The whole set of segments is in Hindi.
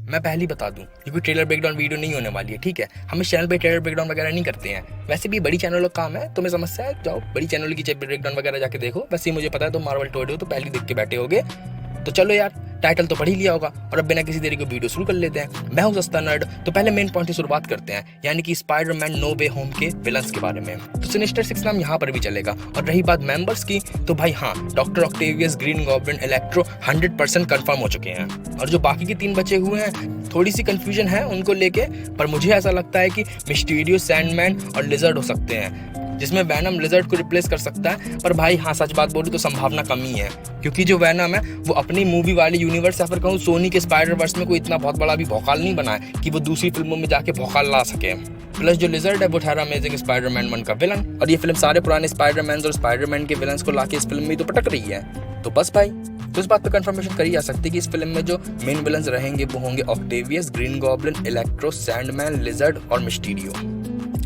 मैं पहले ही बता दूं, ये कोई ट्रेलर ब्रेकडाउन वीडियो नहीं होने वाली है, ठीक है। हम इस चैनल पे ट्रेलर ब्रेकडाउन वगैरह नहीं करते हैं। वैसे भी बड़ी चैनलों का काम है, तुम्हें समस्या है, जाओ बड़ी चैनल की ब्रेकडाउन वगैरह जाके देखो। वैसे ही मुझे पता है तुम मार्वल टोडे हो तो पहले ही देख के बैठे होगे। तो चलो यार, टाइटल तो पढ़ ही लिया होगा और अब बिना किसी देरी को वीडियो शुरू कर लेते हैं। मैं हूं सस्ता नर्ड। तो पहले मेन पॉइंट से शुरुआत करते हैं, यानी कि स्पाइडरमैन नो वे होम के विलन्स के बारे में। तो सिनिस्टर 6 नाम यहाँ पर भी चलेगा। और रही बात मेंबर्स की, तो भाई हाँ, doctor Octavius, green goblin, electro 100% confirm हो चुके हैं। और जो बाकी के 3 बचे हुए हैं, थोड़ी सी कंफ्यूजन है उनको लेके, पर मुझे ऐसा लगता है कि मिस्टीरियो, सैंडमैन और लिजर्ड हो सकते हैं, जिसमें वैनम लिजर्ड को रिप्लेस कर सकता है। पर भाई हाँ, सच बात बोलूं तो संभावना कम ही है, क्योंकि जो वैनम है वो अपनी मूवी वाले यूनिवर्स या फिर कहूँ सोनी के स्पाइडर वर्स में कोई इतना बहुत बड़ा भी भौकाल नहीं बना है कि वो दूसरी फिल्मों में जाके भौकाल ला सके। प्लस जो लिजर्ड है वो ठहरा अमेजिंग स्पाइडरमैन 1 का विलन, और ये फिल्म सारे पुराने स्पाइडरमैन और स्पाइडरमैन के विलन्स को लाके इस फिल्म में तो पटक रही है। तो बस भाई, तो इस बात पे कंफर्मेशन करी जा सकती है कि इस फिल्म में जो मेन विलन्स रहेंगे वो होंगे Octavius, green goblin, electro, Sandman, lizard और मिस्टीरियो।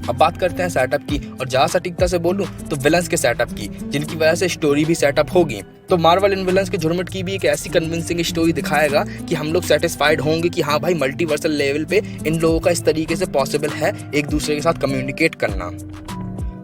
अब बात करते हैं सेटअप की, और ज्यादा सटीकता से बोलूं तो विलन्स के सेटअप की, जिनकी वजह से स्टोरी भी सेटअप होगी। तो मार्वल इन विलन्स के झुरमुट की भी एक ऐसी कन्विंसिंग स्टोरी दिखाएगा कि हम लोग सेटिस्फाइड होंगे कि हाँ भाई, मल्टीवर्सल लेवल पे इन लोगों का इस तरीके से पॉसिबल है एक दूसरे के साथ कम्युनिकेट करना।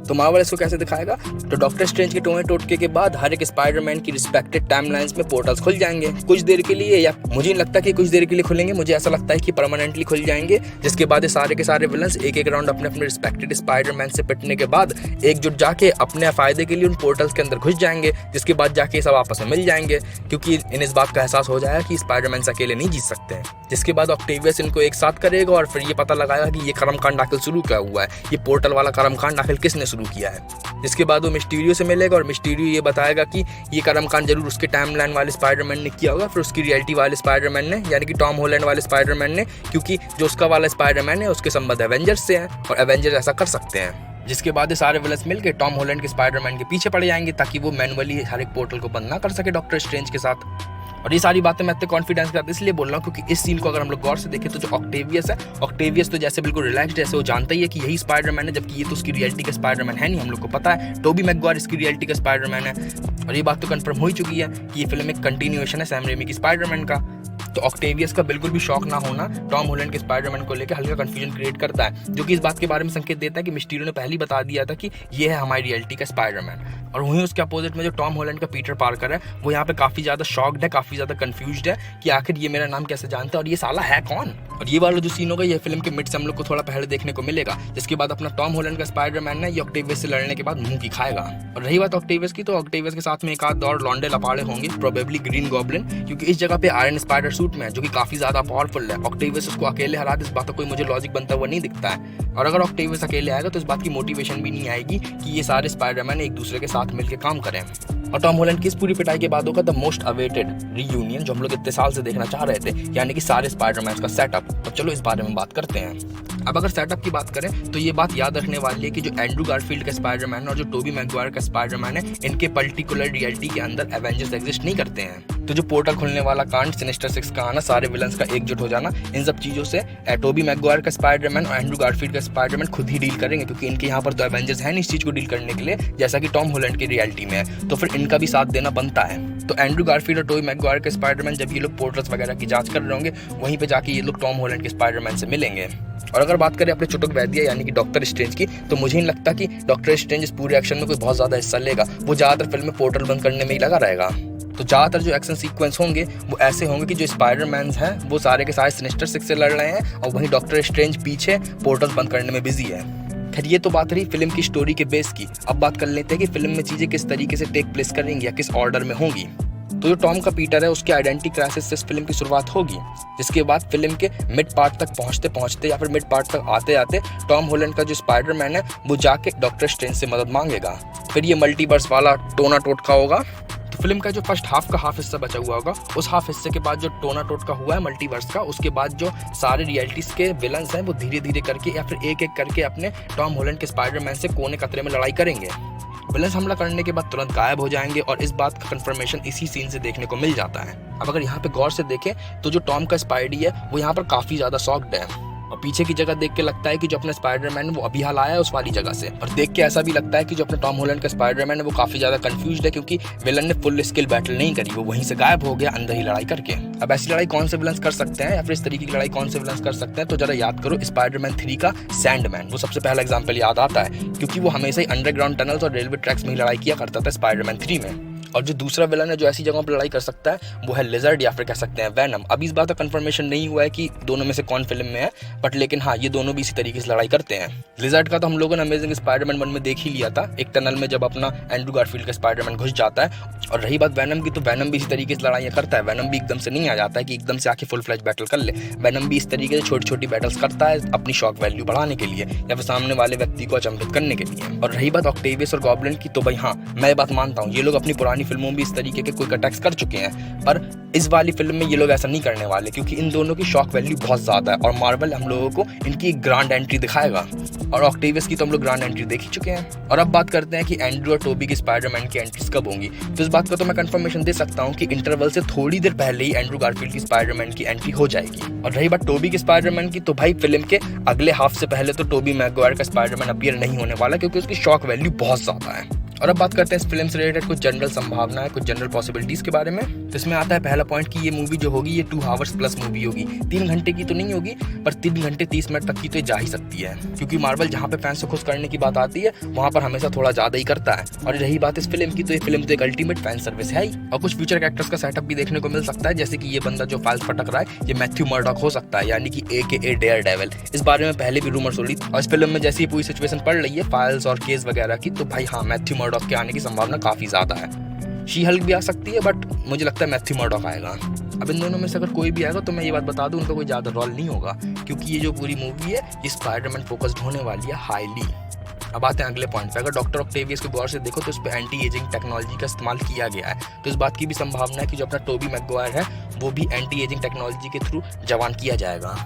तो मार्वल इसको कैसे दिखाएगा? तो डॉक्टर स्ट्रेंज के टोटके के बाद हर एक स्पाइडरमैन की रिस्पेक्टेड टाइमलाइंस में पोर्टल्स खुल जाएंगे कुछ देर के लिए, या मुझे नहीं लगता कि कुछ देर के लिए खुलेंगे, मुझे ऐसा लगता है कि परमानेंटली खुल जाएंगे। जिसके बाद ये सारे के सारे विलन्स एक राउंड अपने अपने रिस्पेक्टेड स्पाइडरमैन से पिटने के बाद एकजुट जाके अपने फायदे के लिए उन पोर्टल्स के अंदर घुस जाएंगे, जिसके बाद जाके सब आपस में मिल जाएंगे, क्योंकि इन्हें इस बात का एहसास हो जाएगा कि स्पाइडरमैन अकेले नहीं जीत सकते हैं। जिसके बाद ऑक्टेवियस इनको एक साथ करेगा और फिर ये पता लगाएगा कि ये कर्मकांड आखिर शुरू क्या हुआ है, ये पोर्टल वाला कर्मकांड आखिर किसने शुरू किया है। जिसके बाद वो मिस्टीरियो से मिलेगा और मिस्टीरियो ये बताएगा कि ये कर्मकांड जरूर उसके टाइमलाइन वाले स्पाइडरमैन ने किया होगा, फिर उसकी रियलिटी वाले स्पाइडरमैन ने, यानी कि टॉम हॉलैंड वाले स्पाइडरमैन ने, क्योंकि जो उसका वाला स्पाइडरमैन है उसके संबंध एवेंजर्स से हैं और एवेंजर्स ऐसा कर सकते हैं। जिसके बाद ये सारे विलन्स मिलकर टॉम हॉलैंड के स्पाइडरमैन के पीछे पड़ जाएंगे ताकि वो मैनुअली हर एक पोर्टल को बंद ना कर सके डॉक्टर स्ट्रेंज के साथ। और ये सारी बातें मैं इतने कॉन्फिडेंस के साथ इसलिए बोल रहा हूँ क्योंकि इस सीन को अगर हम लोग गौर से देखें तो जो ऑक्टेवियस है, ऑक्टेवियस तो जैसे बिल्कुल रिलैक्स्ड, जैसे वो जानता ही है कि यही स्पाइडरमैन है, जबकि ये तो उसकी रियलिटी का स्पाइडरमैन है नहीं, हम लोग को पता है टोबी मैगवायर इसकी रियलिटी का स्पाइडरमैन है। और ये बात तो कंफर्म हो ही चुकी है कि ये फिल्म एक कंटिन्यूएशन है सैम रेमी की स्पाइडरमैन का। तो ऑक्टेवियस का बिल्कुल भी शौक ना होना टॉम हॉलैंड के स्पाइडरमैन को लेकर हल्का कंफ्यूजन क्रिएट करता है, जो कि इस बात के बारे में संकेत देता है कि मिस्टीरियो ने पहले ही बता दिया था कि ये है हमारी रियलिटी का स्पाइडरमैन। और वहीं उसके अपोजिट में जो टॉम हॉलैंड का पीटर पार्कर है, वो यहाँ पे काफी ज्यादा शॉक्ड है, काफी ज्यादा कंफ्यूज्ड है कि आखिर ये मेरा नाम कैसे जानता है और ये साला है कौन। और ये वाला जो सीन होगा ये फिल्म के मिड से हम लोग को थोड़ा पहले देखने को मिलेगा, जिसके बाद अपना टॉम हॉलैंड का स्पाइडरमैन है ये ऑक्टेवियस से लड़ने के बाद मुंह की खाएगा। और रही बात ऑक्टेवियस की, तो ऑक्टेवियस के साथ में एक आध और लॉन्डे लपाड़े होंगे, प्रोबेबली ग्रीन गॉब्लिन, क्योंकि इस जगह पे आयरन स्पाइडर सूट में है जो कि काफी ज्यादा पावरफुल है। ऑक्टेवियस उसको अकेले हरा दे, इस बात का कोई मुझे लॉजिक बनता हुआ नहीं दिखता है। और अगर ऑक्टेवियस अकेले आएगा तो इस बात की मोटिवेशन भी नहीं आएगी कि ये सारे स्पाइडरमैन एक दूसरे के साथ मिलकर काम करें। और टॉम हॉलैंड की इस पूरी पिटाई के बाद होगा द मोस्ट अवेटेड रीयूनियन, जो हम लोग इतने साल से देखना चाह रहे थे, यानी कि सारे स्पाइडरमैन का सेटअप। तो चलो इस बारे में बात करते हैं। अब अगर सेटअप की बात करें तो ये बात याद रखने वाली है कि जो एंड्रू गारफील्ड का स्पाइडरमैन और जो टोबी मैगवायर का स्पाइडरमैन है, इनके पर्टिकुलर रियलिटी के अंदर एवेंजर्स एग्जिस्ट नहीं करते हैं। तो जो पोर्टल खुलने वाला कांड, सिनिस्टर 6 का आना, सारे विलन्स का एकजुट हो जाना, इन सब चीजों से टोबी मैगवायर का स्पाइडरमैन और एंड्रू गारफील्ड का स्पाइडरमैन खुद ही डील करेंगे, क्योंकि इनके यहाँ पर तो एवेंजर्स है नहीं इस चीज को डील करने के लिए, जैसा कि टॉम हॉलैंड की रियलिटी में है। तो फिर इनका भी साथ देना बनता है। तो एंड्रू गारफील्ड और टोबी मैगवायर के स्पाइडरमैन जब ये लोग पोर्टल्स वगैरह की जांच कर रहे होंगे, वहीं पे जाके ये लोग टॉम हॉलैंड के स्पाइडरमैन से मिलेंगे। और अगर बात करें अपने चुटुक वैद्य यानी कि डॉक्टर स्ट्रेंज की, तो मुझे नहीं लगता कि डॉक्टर स्ट्रेंज इस पूरे एक्शन में कोई बहुत ज्यादा हिस्सा लेगा। वो ज्यादातर फिल्म में पोर्टल बंद करने में ही लगा रहेगा। तो ज्यादातर जो एक्शन सीक्वेंस होंगे वो ऐसे होंगे कि जो स्पाइडरमैन हैं वो सारे के सारे सिनिस्टर 6 से लड़ रहे हैं और वहीं डॉक्टर स्ट्रेंज पीछे पोर्टल बंद करने में बिजी है। खैर ये तो बात रही फिल्म की स्टोरी के बेस की। अब बात कर लेते हैं कि फिल्म में चीजें किस तरीके से टेक प्लेस करेंगी या किस ऑर्डर में होंगी। तो जो टॉम का पीटर है उसके आइडेंटिटी क्राइसिस से इस फिल्म की शुरुआत होगी, जिसके बाद फिल्म के मिड पार्ट तक पहुंचते पहुंचते या फिर मिड पार्ट तक आते आते टॉम हॉलैंड का जो स्पाइडरमैन है वो जाके डॉक्टर स्ट्रेंज से मदद मांगेगा। फिर ये मल्टीवर्स वाला टोना टोटका होगा। तो फिल्म का जो फर्स्ट हाफ का हाफ हिस्सा बचा हुआ होगा, उस हाफ हिस्से के बाद जो टोना टोटका हुआ है मल्टीवर्स का, उसके बाद जो सारे रियलिटीज के विलन्स हैं वो धीरे धीरे करके या फिर एक एक करके अपने टॉम हॉलैंड के स्पाइडरमैन से कोने कतरे में लड़ाई करेंगे। विलन्स हमला करने के बाद तुरंत गायब हो जाएंगे और इस बात का कंफर्मेशन इसी सीन से देखने को मिल जाता है। अब अगर यहाँ पे गौर से देखें तो जो टॉम का स्पाइडी है वो यहाँ पर काफी ज्यादा शॉक्ड है। और पीछे की जगह देख के लगता है कि जो अपना स्पाइडरमैन वो अभी हाल आया है उस वाली जगह से, और देख के ऐसा भी लगता है कि जो अपना टॉम हॉलैंड का स्पाइडरमैन है वो काफी ज्यादा कंफ्यूज्ड है, क्योंकि विलन ने फुल स्किल बैटल नहीं करी, वो वहीं से गायब हो गया अंदर ही लड़ाई करके। अब ऐसी लड़ाई कौन से विलन्स कर सकते हैं, या फिर इस तरीके की लड़ाई कौन से विलन्स कर सकते हैं, तो जरा याद करो स्पाइडरमैन 3 का सैंडमैन, वो सबसे पहला एग्जाम्पल याद आता है, क्योंकि वो हमेशा ही अंडरग्राउंड टनल्स और रेलवे ट्रैक्स में ही लड़ाई किया करता था स्पाइडरमैन 3 में। और जो दूसरा विलन है जो ऐसी जगहों पर लड़ाई कर सकता है वो है लिजर्ड, या फिर कह सकते हैं वेनम। अभी इस बात का कंफर्मेशन नहीं हुआ है कि दोनों में से कौन फिल्म में है, बट लेकिन हाँ ये दोनों भी इसी तरीके से लड़ाई करते हैं। लिजर्ड का तो हम लोगों ने अमेजिंग स्पाइडरमैन 1 में देख ही लिया था, एक टनल में जब अपना एंड्रू गारफील्ड का स्पाइडरमैन घुस जाता है। और रही बात वेनम की, तो वेनम भी इसी तरीके से लड़ाइयाँ करता है। वेनम भी एकदम से नहीं आ जाता है कि एकदम से आके फुल फ्लैश बैटल कर ले, वेनम भी इस तरीके से छोटी छोटी बैटल्स करता है अपनी शॉक वैल्यू बढ़ाने के लिए, या फिर सामने वाले व्यक्ति को अचंभित करने के लिए। और रही बात ऑक्टेवियस और गॉब्लिन की, तो भाई हाँ मैं ये बात मानता हूँ, ये लोग अपनी पुरानी फिल्मों में भी इस तरीके के क्विक अटैक्स कर चुके हैं, पर इस वाली फिल्म में ये लोग ऐसा नहीं करने वाले, क्योंकि इन दोनों की शॉक वैल्यू बहुत ज्यादा है और मार्वल हम लोगों को इनकी एक ग्रांड एंट्री दिखाएगा, और ऑक्टेवियस की तो हम लोग ग्रांड एंट्री देख ही चुके हैं। और अब बात करते हैं कि एंड्रू और टोबी की स्पाइडरमैन की एंट्रीज कब होंगी। तो इस बात का तो मैं कंफर्मेशन दे सकता हूँ कि इंटरवल से थोड़ी देर पहले ही एंड्रू गारफील्ड की स्पाइडरमैन की एंट्री हो जाएगी। और रही बात टोबी की स्पाइडरमैन की, तो भाई फिल्म के अगले हाफ से पहले तो टोबी मैगवायर का स्पाइडरमैन अपीयर नहीं होने वाला, क्योंकि उसकी शॉक वैल्यू बहुत ज्यादा है। और अब बात करते हैं इस फिल्म से रिलेटेड कुछ जनरल संभावना है, कुछ जनरल पॉसिबिलिटीज के बारे में। तो इसमें आता है पहला पॉइंट कि ये मूवी जो होगी ये 2 आवर्स प्लस मूवी होगी, 3 घंटे की तो नहीं होगी, पर 3 घंटे 30 मिनट तक की तो जा ही सकती है, क्योंकि मार्वल जहाँ पे फैंस को खुश करने की बात आती है वहाँ पर हमेशा थोड़ा ज्यादा ही करता है। और रही बात इस फिल्म की, तो ये फिल्म तो एक अल्टीमेट फैन सर्विस है ही, और कुछ फ्यूचर कैरेक्टर्स का सेटअप भी देखने को मिल सकता है, जैसे कि ये बंदा जो फाइल्स पटक रहा है ये मैथ्यू मर्डॉक हो सकता है, यानी कि AKA डेयरडेविल। इस बारे में पहले भी रूमर्स हो रही थी, और इस फिल्म में जैसी पूरी सिचुएशन पड़ रही है फाइल्स और केस वगैरह की, तो भाई हाँ मैथ्यू मर्डॉक के आने की संभावना काफी ज्यादा है। शी हल्क भी आ सकती है, बट मुझे लगता है मैथ्यू मर्डॉक आएगा। अब इन दोनों में से अगर कोई भी आएगा तो मैं ये बात बता दूं उनका कोई ज्यादा रोल नहीं होगा, क्योंकि ये जो पूरी मूवी है ये स्पाइडरमैन फोकस्ड होने वाली है हाईली। अब आते हैं अगले पॉइंट पे। अगर डॉक्टर ऑक्टेवियस को गौर से देखो तो उस पर एंटी एजिंग टेक्नोलॉजी का इस्तेमाल किया गया है, तो इस बात की भी संभावना है कि जो अपना टोबी मैगवायर है वो भी एंटी एजिंग टेक्नोलॉजी के थ्रू जवान किया जाएगा।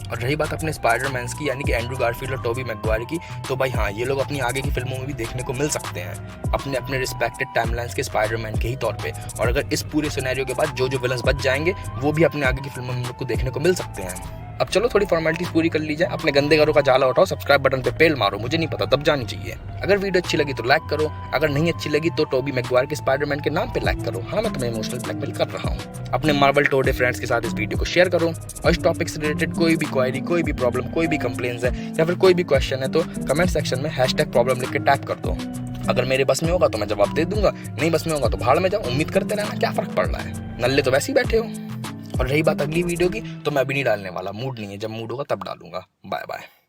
और रही बात अपने स्पाइडरमैन्स की, यानी कि एंड्रू गारफील्ड और टोबी मैगवायर की, तो भाई हाँ ये लोग अपनी आगे की फिल्मों में भी देखने को मिल सकते हैं अपने अपने रिस्पेक्टेड टाइमलाइंस के स्पाइडरमैन के ही तौर पे। और अगर इस पूरे सिनेरियो के बाद जो विलन्स बच जाएंगे वो भी अपने आगे की फिल्मों में हम लोग को देखने को मिल सकते हैं। अब चलो थोड़ी फॉर्मेलिटीज पूरी कर ली जाए, अपने गंदे घरों का जाला उठाओ, सब्सक्राइब बटन पे पेल मारो, मुझे नहीं पता दब जानी चाहिए। अगर वीडियो अच्छी लगी तो लाइक करो, अगर नहीं अच्छी लगी तो टोबी मैगवायर के स्पाइडरमैन के नाम पे लाइक करो। हाँ मैं तुम्हें इमोशनल ब्लैकमेल कर रहा हूँ। अपने मार्वल टोडे फ्रेंड्स के साथ इस वीडियो को शेयर करो, और इस टॉपिक से रिलेटेड कोई भी क्वेरी, कोई भी प्रॉब्लम, कोई भी कंप्लेंट्स है या फिर कोई भी क्वेश्चन है तो कमेंट सेक्शन में #प्रॉब्लम लिख के टैग कर दो। अगर मेरे बस में होगा तो मैं जवाब दे दूंगा, नहीं बस में होगा तो भाड़ में जाओ, उम्मीद करते रहना, क्या फर्क पड़ रहा है, नल्ले तो वैसे ही बैठे हो। और रही बात अगली वीडियो की, तो मैं अभी नहीं डालने वाला, मूड नहीं है, जब मूड होगा तब डालूंगा। Bye bye.